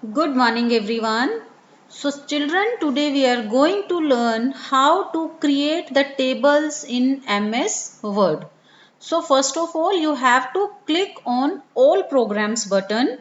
Good morning everyone. So children, today we are going to learn how to create the tables in MS Word. So first of all, you have to click on all programs button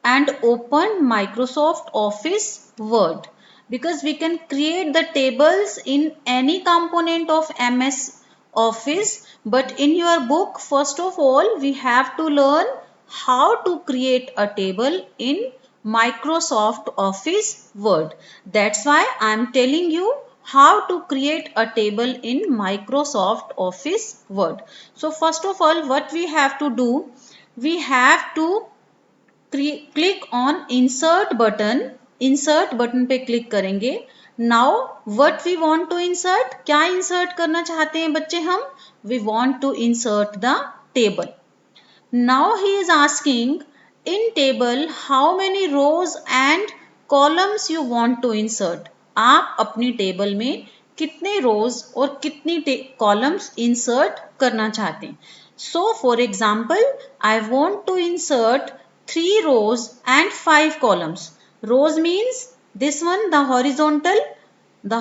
and open Microsoft Office Word, because we can create the tables in any component of MS Office, but in your book first of all we have to learn how to create a table in Microsoft Office Word. That's why I am telling you how to create a table in Microsoft Office Word. So first of all, what we have to do, we have to click on insert button पे click करेंगे. Now what we want to insert, क्या insert करना चाहते हैं बच्चे हम, we want to insert the table. Now he is asking, in table how many rows and columns you want to insert. आप अपनी टेबल में कितने रोज और कितनी कॉलम्स इंसर्ट करना चाहते हैं. So for example, I want to insert 3 rows and 5 columns. Rows means this one, the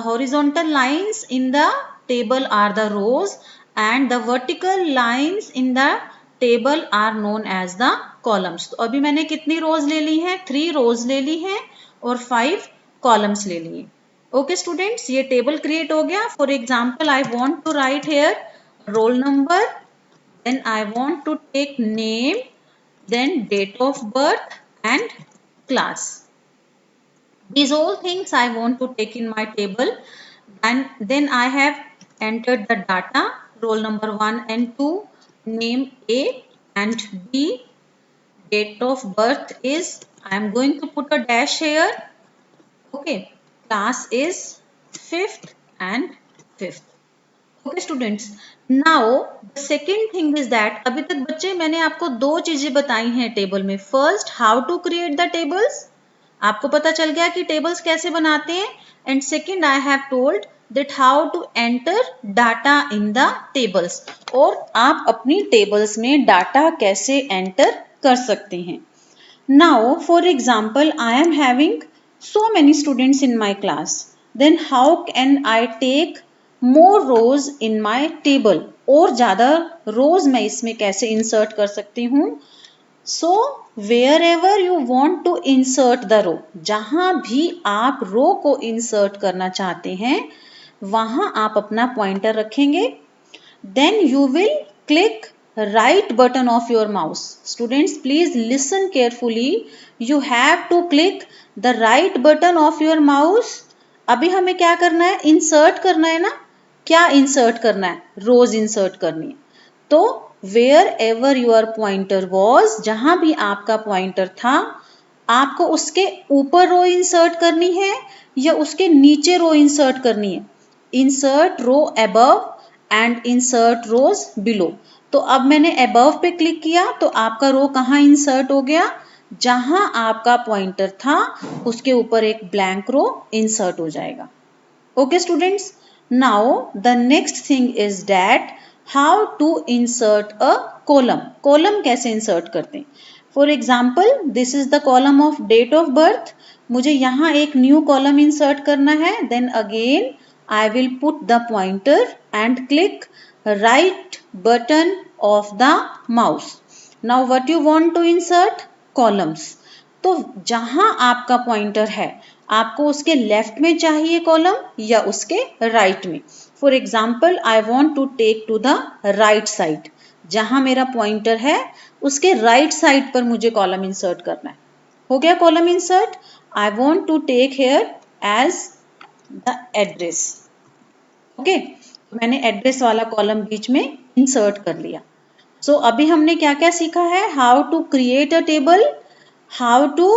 horizontal lines in the table are the rows and the vertical lines in the table are known as the columns. तो अभी मैंने कितनी रोज ले ली हैं, 3 रोज ले ली हैं और 5 columns ले लिए. ओके स्टूडेंट्स, ये टेबल क्रिएट हो गया. For example I want to write here roll number, then I want to take name, then date of birth and class. These all things I want to take in my table, and then I have entered the data, roll number 1 and 2, name A and B, date of birth is, I am going to put a dash here. Okay, class is 5th and 5th. Okay students, now the second thing is that, अभी तक बच्चे मैंने आपको 2 चीजें बताई हैं table में. First, how to create the tables, आपको पता चल गया कि टेबल्स कैसे बनाते हैं. And second, I have told that how to enter data in the tables, और आप अपनी टेबल्स में डाटा कैसे एंटर कर सकते हैं. Now for example, I am having so many students in my class, then how can I take more rows in my table, और ज्यादा रोज मैं इसमें कैसे इंसर्ट कर सकती हूँ. So wherever you want to insert the row, जहां भी आप रो को इंसर्ट करना चाहते हैं वहां आप अपना पॉइंटर रखेंगे. Then you will click right button of your mouse. Students, please listen carefully. You have to click the right button of your mouse. अभी हमें क्या करना है, इंसर्ट करना है ना. क्या इंसर्ट करना है, रोज इंसर्ट करनी है. तो wherever your pointer was, जहां भी आपका पॉइंटर था, आपको उसके ऊपर रो इंसर्ट करनी है या उसके नीचे रो इंसर्ट करनी है. Insert row above and insert rows below. तो अब मैंने अबव पे क्लिक किया तो आपका रो कहाँ इंसर्ट हो गया, जहां आपका पॉइंटर था उसके ऊपर एक ब्लैंक रो इंसर्ट हो जाएगा. Okay students, now the next thing is that how to insert a column. Column कैसे इंसर्ट करते हैं. For example, this is the column of date of birth. मुझे यहाँ एक न्यू कॉलम इंसर्ट करना है. Then again I will put the pointer and click right button of the mouse. Now what you want to insert? Columns. तो जहां आपका pointer है आपको उसके लेफ्ट में चाहिए कॉलम या उसके राइट में. For example, I want to take to the right side. जहां मेरा पॉइंटर है उसके राइट साइड पर मुझे कॉलम इंसर्ट करना है. हो गया column insert. I want to take here as the address. Okay, मैंने एड्रेस वाला कॉलम बीच में इंसर्ट कर लिया. सो अभी हमने क्या क्या सीखा है, how to create a table, how to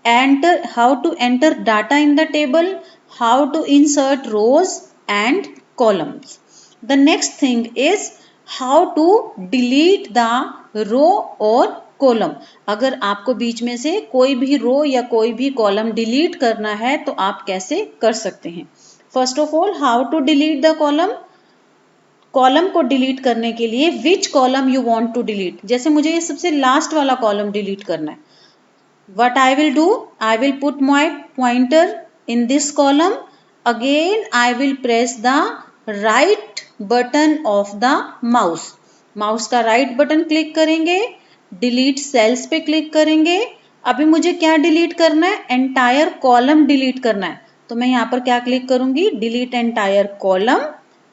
enter data in the table, how to insert rows and columns. The next thing is how to delete the row और कॉलम. अगर आपको बीच में से कोई भी रो या कोई भी कॉलम डिलीट करना है तो आप कैसे कर सकते हैं. First of all, how to delete the column. Column को डिलीट करने के लिए which column you want to delete. जैसे मुझे ये सबसे लास्ट वाला कॉलम डिलीट करना है, What I will do? I will put my pointer in this column. Again, I will press the right button of the mouse. Mouse का right button click करेंगे, delete cells पे click करेंगे. अभी मुझे क्या delete करना है? एंटायर कॉलम डिलीट करना है. तो मैं यहाँ पर क्या क्लिक करूंगी? Delete entire column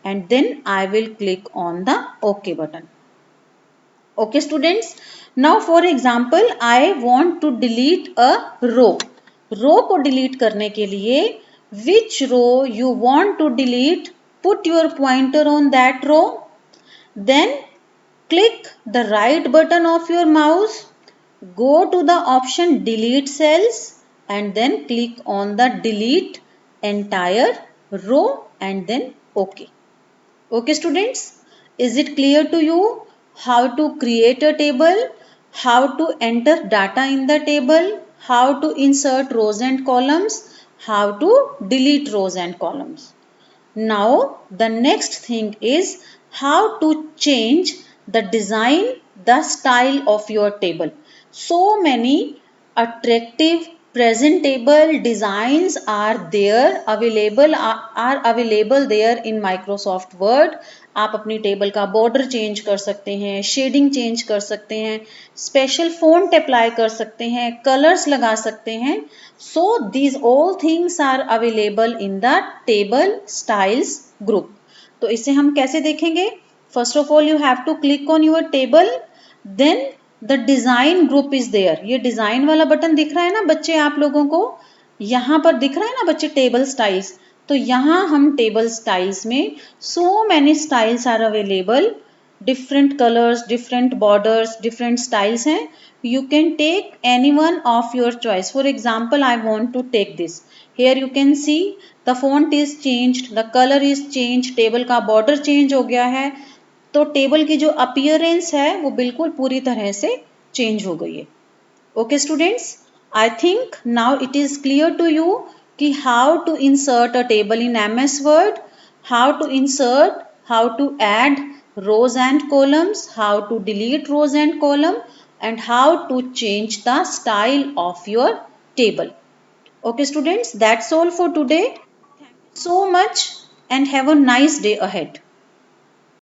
and then I will click on the okay button. Okay students, now for example I want to delete a row. Row को delete करने के लिए which row you want to delete, put your pointer on that row, then click the right button of your mouse, go to the option delete cells and then click on the delete entire row and then OK. Okay students, is it clear to you how to create a table, how to enter data in the table, how to insert rows and columns, how to delete rows and columns? Now the next thing is how to change the design, the style of your table. So many attractive presentable designs are there available are available there in Microsoft Word. आप अपनी table का border change कर सकते हैं, shading change कर सकते हैं, special font apply कर सकते हैं, कलर्स लगा सकते हैं. So these all things are available in the table styles group. तो इसे हम कैसे देखेंगे? First of all you have to click on your table, then the design group is there. ये डिजाइन वाला बटन दिख रहा है ना बच्चे आप लोगों को? यहाँ पर दिख रहा है ना बच्चे टेबल स्टाइल्स. तो यहाँ हम टेबल स्टाइल्स में so many styles are available, different colors, different borders, different styles हैं. You can take any one of your choice. For example, I want to take this. Here you can see the font is changed, the color is changed, table का border change हो गया है. तो table की जो appearance है वो बिल्कुल पूरी तरह से चेंज हो गई है. Okay students, I think now it is clear to you कि how to insert a table in MS Word, how to insert, how to add rows and columns, how to delete rows and column and how to change the style of your table. Okay students, that's all for today. Thank you so much and have a nice day ahead.